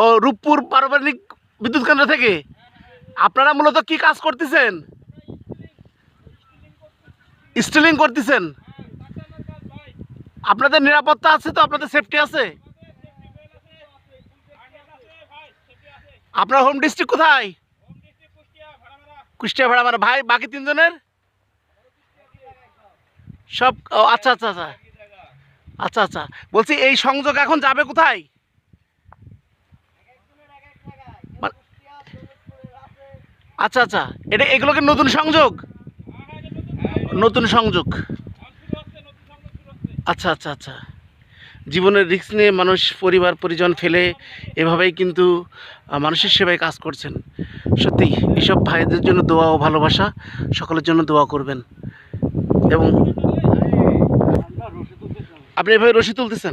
ও রূপপুর পারমাণবিক বিদ্যুৎ কেন্দ্র থেকে। আপনারা মূলত কি কাজ করতেছেন? স্টিলিং করতেছেন। আপনাদের নিরাপত্তা আছে তো? আপনাদের সেফটি আছে? আপনার হোম ডিস্ট্রিক্ট কোথায়? কুষ্টিয়া ভাড়ামারা। ভাই বাকি তিনজনের সব? ও আচ্ছা আচ্ছা আচ্ছা আচ্ছা আচ্ছা। বলছি এই সংযোগ এখন যাবে কোথায়? আচ্ছা আচ্ছা, এটা এগুলোকে নতুন সংযোগ? নতুন সংযোগ। আচ্ছা আচ্ছা আচ্ছা। জীবনের রিস্ক নিয়ে মানুষ পরিবার পরিজন ফেলে এভাবেই কিন্তু মানুষের সেবায় কাজ করছেন। সত্যি এসব ভাইদের জন্য দোয়া ও ভালোবাসা, সকলের জন্য দোয়া করবেন। এবং আপনি এভাবে রশি তুলতেছেন।